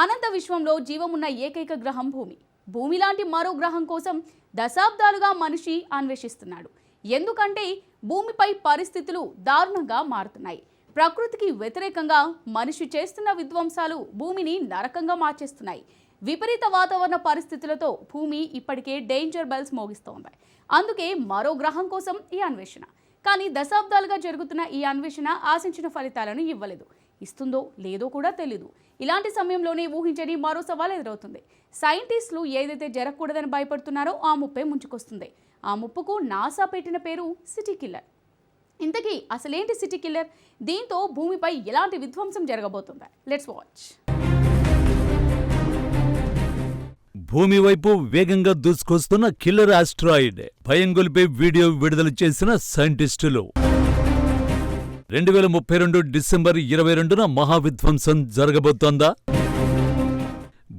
అనంత విశ్వంలో జీవమున్న ఏకైక గ్రహం భూమి. భూమి లాంటి మరో గ్రహం కోసం దశాబ్దాలుగా మనిషి అన్వేషిస్తున్నాడు. ఎందుకంటే భూమిపై పరిస్థితులు దారుణంగా మారుతున్నాయి. ప్రకృతికి వ్యతిరేకంగా మనిషి చేస్తున్న విధ్వంసాలు భూమిని నరకంగా మార్చేస్తున్నాయి. విపరీత వాతావరణ పరిస్థితులతో భూమి ఇప్పటికే డేంజర్ బెల్స్ మోగిస్తోంది. అందుకే మరో గ్రహం కోసం ఈ అన్వేషణ. కానీ దశాబ్దాలుగా జరుగుతున్న ఈ అన్వేషణ ఆశించిన ఫలితాలను ఇవ్వలేదు. ఇస్తుందో లేదో కూడా తెలీదు. ఇలాంటి సమయంలోనే ఊహించని మరో సవాల్ ఎదురవుతుంది. సైంటిస్టులు ఏదైతే జరగకూడదని భయపడుతున్నారో ఆ ముప్పే ముంచుకొస్తుంది. ఆ ముప్పుకు నాసా పెట్టిన పేరు సిటీ కిల్లర్. ఇంతకీ అసలేంటి సిటీ కిల్లర్? దీంతో భూమిపై ఎలాంటి విధ్వంసం జరగబోతుందా? Let's watch. భూమి వైపు వేగంగా దూసుకొస్తున్న కిల్లర్ ఆస్ట్రాయిడ్ భయం గొలిపే వీడియో విడుదల చేసిన సైంటిస్టులు. 2032 డిసెంబర్ 22న మహావిధ్వంసం జరగబోతోందా?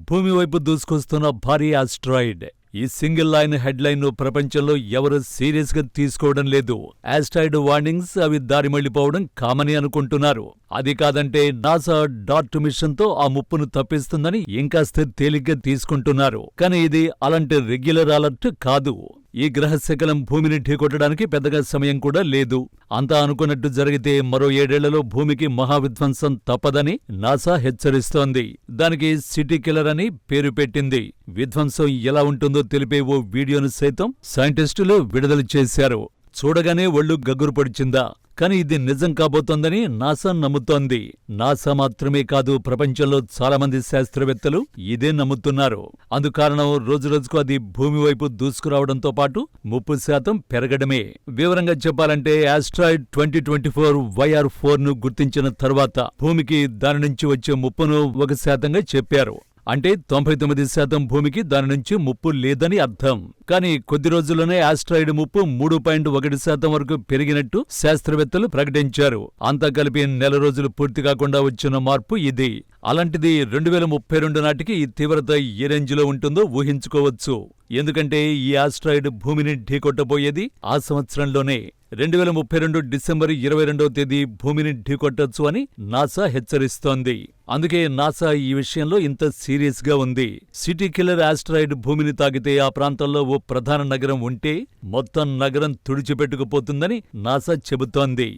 భూమి వైపు దూసుకొస్తున్న భారీ ఆస్ట్రాయిడ్. ఈ సింగిల్ లైన్ హెడ్లైన్ ప్రపంచంలో ఎవరు సీరియస్ గా తీసుకోవడం లేదు. ఆస్ట్రాయిడ్ వార్నింగ్స్ అవి దారి మళ్లిపోవడం కామని అనుకుంటున్నారు. అది కాదంటే నాసా డార్ట్ మిషన్ తో ఆ ముప్పును తప్పిస్తుందని ఇంకాస్త తేలిగ్గా తీసుకుంటున్నారు. కానీ ఇది అలాంటి రెగ్యులర్ అలర్ట్ కాదు. ఈ గ్రహశకలం భూమిని ఢీకొట్టడానికి పెద్దగా సమయం కూడా లేదు. అంతా అనుకున్నట్టు జరిగితే మరో 7 ఏళ్లలో భూమికి మహావిధ్వంసం తప్పదని నాసా హెచ్చరిస్తోంది. దానికి సిటీ కిల్లర్ అని పేరు పెట్టింది. విధ్వంసం ఎలా ఉంటుందో తెలిపే ఓ వీడియోను సైతం సైంటిస్టులు విడుదల చేశారు. చూడగానే ఒళ్ళు గగురు పొడిచిందా? కానీ ఇది నిజం కాబోతోందని నాసా నమ్ముతోంది. నాసా మాత్రమే కాదు, ప్రపంచంలో చాలా మంది శాస్త్రవేత్తలు ఇదే నమ్ముతున్నారు. అందుకారణం రోజురోజుకు అది భూమి వైపు దూసుకురావడంతో పాటు 30% పెరగడమే. వివరంగా చెప్పాలంటే ఆస్ట్రాయిడ్ 2024 YR4 ను గుర్తించిన తర్వాత భూమికి దాని నుంచి వచ్చే ముప్పును 1%గా చెప్పారు. అంటే 99% భూమికి దాని నుంచి ముప్పు లేదని అర్థం. కానీ కొద్ది రోజుల్లోనే ఆస్ట్రాయిడ్ ముప్పు 3.1% వరకు పెరిగినట్టు శాస్త్రవేత్తలు ప్రకటించారు. అంతా కలిపి నెల రోజులు పూర్తి కాకుండా వచ్చిన మార్పు ఇది. అలాంటిది 2032 నాటికి ఈ తీవ్రత ఏ రేంజ్లో ఉంటుందో ఊహించుకోవచ్చు. ఎందుకంటే ఈ ఆస్ట్రాయిడ్ భూమిని ఢీకొట్టబోయేది ఆ సంవత్సరంలోనే. 2032 డిసెంబర్ 22వ తేదీ భూమిని ఢీకొట్టొచ్చు అని నాసా హెచ్చరిస్తోంది. అందుకే నాసా ఈ విషయంలో ఇంత సీరియస్ గా ఉంది. సిటీ కిల్లర్ ఆస్ట్రాయిడ్ భూమిని తాకితే ఆ ప్రాంతంలో ఓ ప్రధాన నగరం ఉంటే మొత్తం నగరం తుడిచిపెట్టుకుపోతుందని నాసా చెబుతోంది.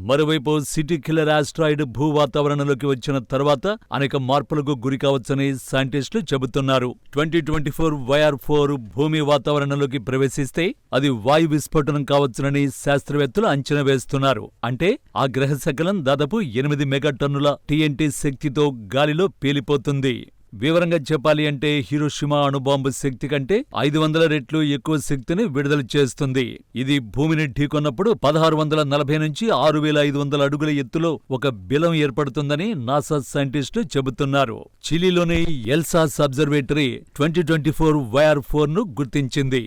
మరోవైపు సిటీ కిల్లర్ ఆస్ట్రాయిడ్ భూ వాతావరణంలోకి వచ్చిన తర్వాత అనేక మార్పులకు గురికావచ్చని సైంటిస్టులు చెబుతున్నారు. 2024 YR4 భూమి వాతావరణంలోకి ప్రవేశిస్తే అది వాయు విస్ఫోటనం కావచ్చునని శాస్త్రవేత్తలు అంచనా వేస్తున్నారు. అంటే ఆ గ్రహశకలం దాదాపు 8 మెగాటన్నుల TNT శక్తితో గాలిలో పేలిపోతుంది. వివరంగా చెప్పాలి అంటే హిరోషిమా అణుబాంబు శక్తి కంటే 500 రెట్లు ఎక్కువ శక్తిని విడుదల చేస్తుంది. ఇది భూమిని ఢీకొన్నప్పుడు 1640 నుంచి 6500 అడుగుల ఎత్తులో ఒక బిలం ఏర్పడుతుందని నాసా సైంటిస్టులు చెబుతున్నారు. చిలీలోని ఎల్సాస్ అబ్జర్వేటరీ 2024 YR4 ను గుర్తించింది.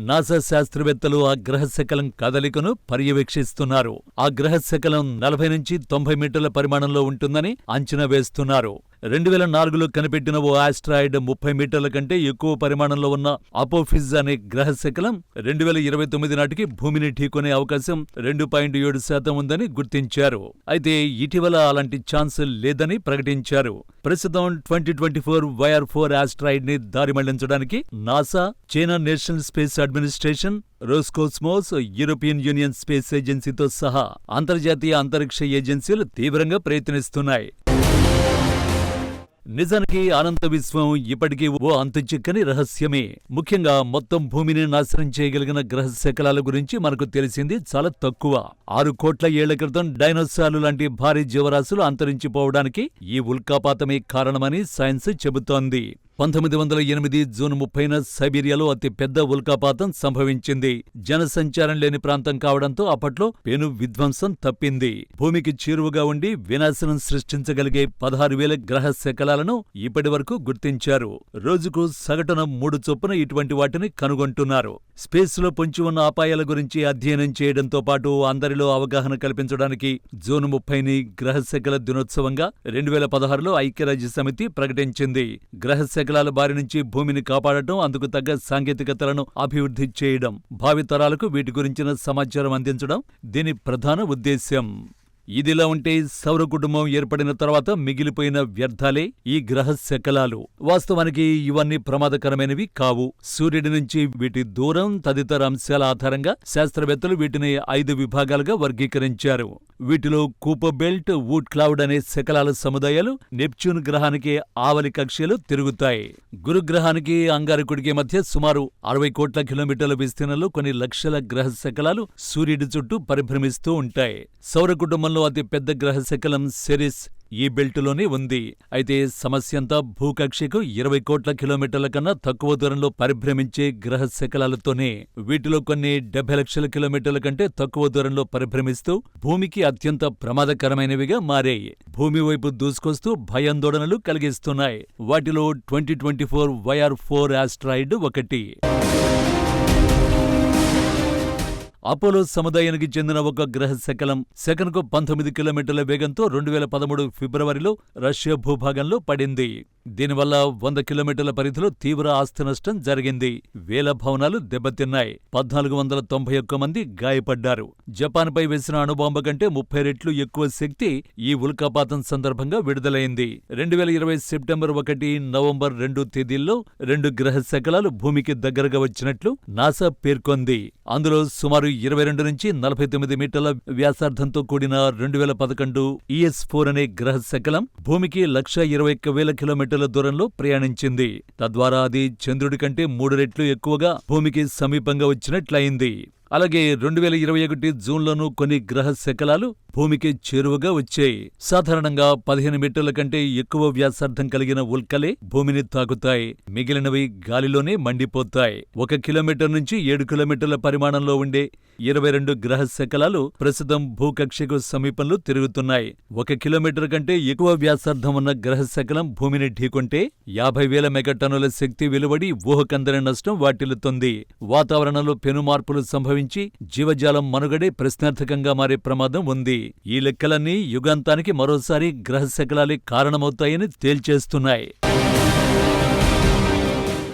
నాసా శాస్త్రవేత్తలు ఆ గ్రహశకలం కదలికను పర్యవేక్షిస్తున్నారు. ఆ గ్రహశకలం 40 నుంచి 90 మీటర్ల పరిమాణంలో ఉంటుందని అంచనా వేస్తున్నారు. 2004లో కనిపెట్టిన ఓ ఆస్ట్రాయిడ్ 30 మీటర్ల కంటే ఎక్కువ పరిమాణంలో ఉన్న అపోఫిజ్ అనే గ్రహశకలం 2029 నాటికి భూమిని ఢీకొనే అవకాశం 2.7% ఉందని గుర్తించారు. అయితే ఇటీవల అలాంటి ఛాన్స్ లేదని ప్రకటించారు. ప్రస్తుతం 2024 YR4 ఆస్ట్రాయిడ్ ని దారి మళ్లించడానికి NASA, China National Space Administration, Roscosmos, European Union Space ఏజెన్సీతో సహా అంతర్జాతీయ అంతరిక్ష ఏజెన్సీలు తీవ్రంగా ప్రయత్నిస్తున్నాయి. నిజానికి అనంత విశ్వం ఇప్పటికీ ఓ అంతుచిక్కని రహస్యమే. ముఖ్యంగా మొత్తం భూమిని నాశనం చేయగలిగిన గ్రహశకలాల గురించి మనకు తెలిసింది చాలా తక్కువ. 6 కోట్ల ఏళ్ల క్రితం డైనోసార్లు లాంటి భారీ జీవరాశులు అంతరించిపోవడానికి ఈ ఉల్కాపాతమే కారణమని సైన్స్ చెబుతోంది. 1908 జూన్ 30న సైబీరియాలో అతి పెద్ద ఉల్కాపాతం సంభవించింది. జనసంచారం లేని ప్రాంతం కావడంతో అప్పట్లో పెను విధ్వంసం తప్పింది. భూమికి చేరువగా ఉండి వినాశనం సృష్టించగలిగే 16,000 గ్రహ శకలాలను ఇప్పటి వరకు గుర్తించారు. రోజుకు సగటున 3 చొప్పున ఇటువంటి వాటిని కనుగొంటున్నారు. స్పేస్లో పొంచి ఉన్న అపాయాల గురించి అధ్యయనం చేయడంతో పాటు అందరిలో అవగాహన కల్పించడానికి జూన్ 30ని గ్రహశకల దినోత్సవంగా 2016లో ఐక్యరాజ్య సమితి ప్రకటించింది. గ్రహశకలాల బారి నుంచి భూమిని కాపాడటం, అందుకు తగ్గ సాంకేతికతలను అభివృద్ధి చేయడం, భావితరాలకు వీటి గురించిన సమాచారం అందించడం దీని ప్రధాన ఉద్దేశ్యం. ఇదిలా ఉంటే సౌర కుటుంబం ఏర్పడిన తర్వాత మిగిలిపోయిన వ్యర్థాలే ఈ గ్రహ శకలాలు. వాస్తవానికి ఇవన్నీ ప్రమాదకరమైనవి కావు. సూర్యుడి నుంచి వీటి దూరం తదితర అంశాల ఆధారంగా శాస్త్రవేత్తలు వీటిని 5 విభాగాలుగా వర్గీకరించారు. వీటిలో కూపర్ బెల్ట్, వూడ్ క్లౌడ్ అనే శకలాల సముదాయాలు, నెప్ట్యూన్ గ్రహానికి ఆవలి కక్ష్యలు తిరుగుతాయి. గురుగ్రహానికి అంగారకుడికి మధ్య సుమారు 60 కోట్ల కిలోమీటర్ల విస్తీర్ణంలో కొన్ని లక్షల గ్రహ శకలాలు సూర్యుడి చుట్టూ పరిభ్రమిస్తూ ఉంటాయి. సౌర కుటుంబంలో అతి పెద్ద గ్రహ శకలం సెరిస్ ఈ బెల్టులోనే ఉంది. అయితే సమస్యంతా భూకక్షకు 20 కోట్ల కిలోమీటర్ల కన్నా తక్కువ దూరంలో పరిభ్రమించే గ్రహ శకలాలతోనే. వీటిలో కొన్ని 70 లక్షల కిలోమీటర్ల కంటే తక్కువ దూరంలో పరిభ్రమిస్తూ భూమికి అత్యంత ప్రమాదకరమైనవిగా మారాయి. భూమి వైపు దూసుకొస్తూ భయాందోళనలు కలిగిస్తున్నాయి. వాటిలో 2024 YR4 ఆస్ట్రాయిడ్ ఒకటి. అపోలో సముదాయానికి చెందిన ఒక గ్రహ శకలం సెకనుకు 19 కిలోమీటర్ల వేగంతో 2013 ఫిబ్రవరిలో రష్యా భూభాగంలో పడింది. దీనివల్ల 100 కిలోమీటర్ల పరిధిలో తీవ్ర ఆస్తి నష్టం జరిగింది. వేల భవనాలు దెబ్బతిన్నాయి. 1491 మంది గాయపడ్డారు. జపాన్పై వేసిన అణుబాంబ కంటే 30 రెట్లు ఎక్కువ శక్తి ఈ ఉల్కాపాతం సందర్భంగా విడుదలైంది. 2020 సెప్టెంబర్ 1, నవంబర్ 2 తేదీల్లో 2 గ్రహ శకలాలు భూమికి దగ్గరగా వచ్చినట్లు నాసా పేర్కొంది. అందులో సుమారు 22 నుంచి 49 మీటర్ల వ్యాసార్థంతో కూడిన 2011 ES4 అనే గ్రహ శకలం భూమికి 1,21,000 కిలోమీటర్ల దూరంలో ప్రయాణించింది. తద్వారా అది చంద్రుడి కంటే 3 రెట్లు ఎక్కువగా భూమికి సమీపంగా వచ్చినట్లయింది. అలాగే 2021 జూన్లోనూ కొన్ని గ్రహ శకలాలు భూమికి చేరువగా వచ్చాయి. సాధారణంగా 15 మీటర్ల కంటే ఎక్కువ వ్యాసార్థం కలిగిన ఉల్కలే భూమిని తాకుతాయి. మిగిలినవి గాలిలోనే మండిపోతాయి. 1 కిలోమీటర్ నుంచి 7 కిలోమీటర్ల పరిమాణంలో ఉండే 22 గ్రహ శకలాలు ప్రస్తుతం భూకక్షకు సమీపంలో తిరుగుతున్నాయి. 1 కిలోమీటర్ కంటే ఎక్కువ వ్యాసార్థం ఉన్న గ్రహ శకలం భూమిని ఢీకొంటే 50,000 మెగాటన్నుల శక్తి వెలువడి ఊహకందని నష్టం వాటిల్లుతుంది. వాతావరణంలో పెను మార్పులు సంభవించి జీవజాలం మనుగడే ప్రశ్నార్థకంగా మారే ప్రమాదం ఉంది. ఈ లెక్కలన్నీ యుగాంతానికి మరోసారి గ్రహ శకలాలే కారణమవుతాయని తేల్చేస్తున్నాయి.